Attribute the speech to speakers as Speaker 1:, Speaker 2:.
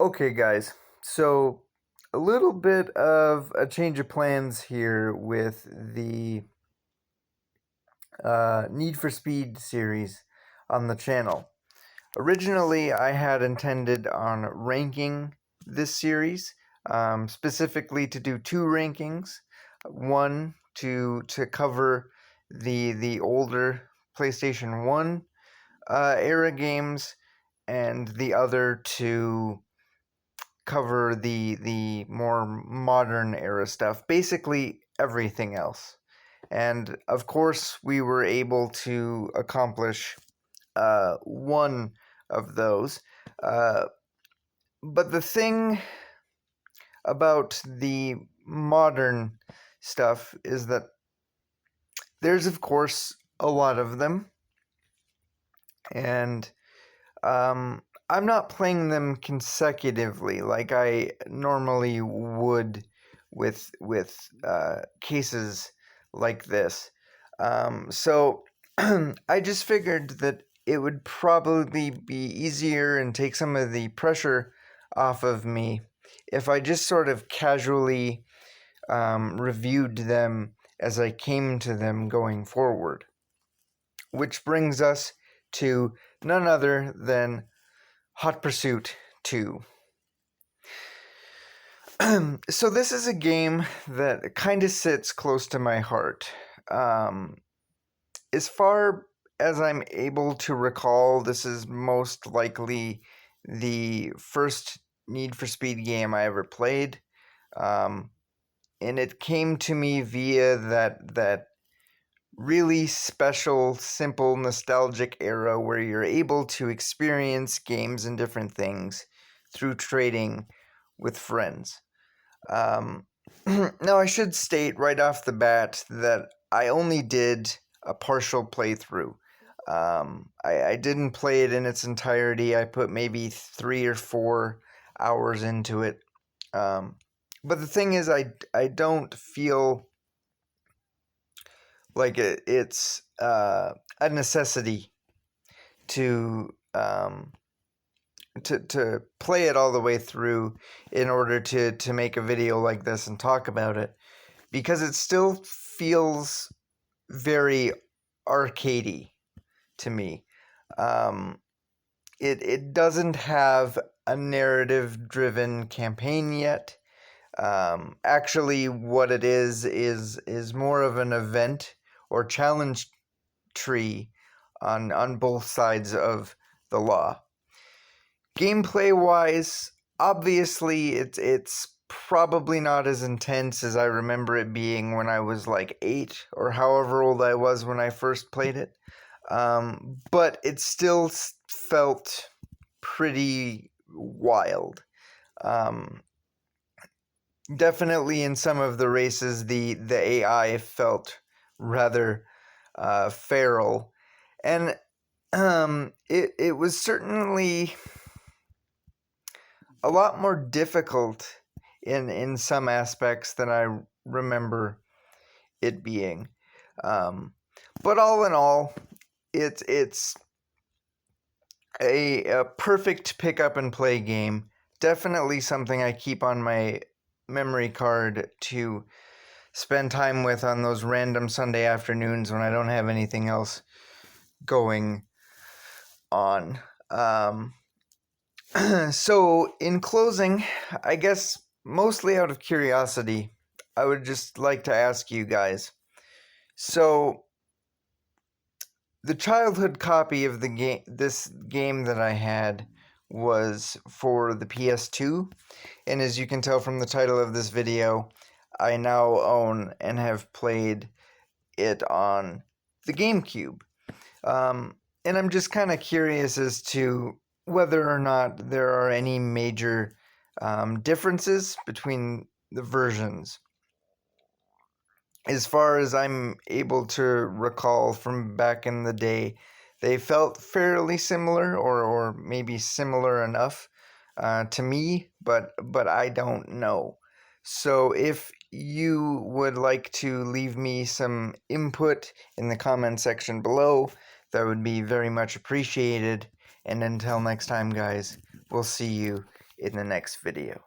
Speaker 1: Okay, guys, so a little bit of a change of plans here with the Need for Speed series on the channel. Originally, I had intended on ranking this series, specifically to do two rankings. One to cover the older PlayStation 1 era games, and the other to cover the more modern era stuff, basically everything else. And of course, we were able to accomplish one of those. Uh, but the thing about the modern stuff is that there's, of course, a lot of them, and I'm not playing them consecutively like I normally would with cases like this. So I just figured that it would probably be easier and take some of the pressure off of me if I just sort of casually reviewed them as I came to them going forward. Which brings us to none other than Hot Pursuit 2. So this is a game that kind of sits close to my heart. As far as I'm able to recall, this is most likely the first Need for Speed game I ever played. And it came to me via that really special, simple, nostalgic era where you're able to experience games and different things through trading with friends. Now, I should state right off the bat that I only did a partial playthrough. I didn't play it in its entirety. I put maybe 3 or 4 hours into it. But the thing is, I don't feel like it's a necessity to to play it all the way through in order to make a video like this and talk about it, because it still feels very arcadey to me. It doesn't have a narrative driven campaign yet. Actually, what it is more of an event or challenge tree on both sides of the law. Gameplay wise, obviously it's probably not as intense as I remember it being when I was like 8 or however old I was when I first played it. But it still felt pretty wild. Definitely in some of the races, the AI felt rather feral, and it was certainly a lot more difficult in some aspects than I remember it being. But all in all, it's a perfect pick up and play game. Definitely something I keep on my memory card to spend time with on those random Sunday afternoons when I don't have anything else going on. So, in closing, I guess mostly out of curiosity, I would just like to ask you guys. So, the childhood copy of this game that I had was for the PS2, and as you can tell from the title of this video, I now own and have played it on the GameCube. And I'm just kind of curious as to whether or not there are any major differences between the versions. As far as I'm able to recall from back in the day, they felt fairly similar, or maybe similar enough to me, but I don't know. So if you would like to leave me some input in the comment section below, that would be very much appreciated. And until next time, guys, we'll see you in the next video.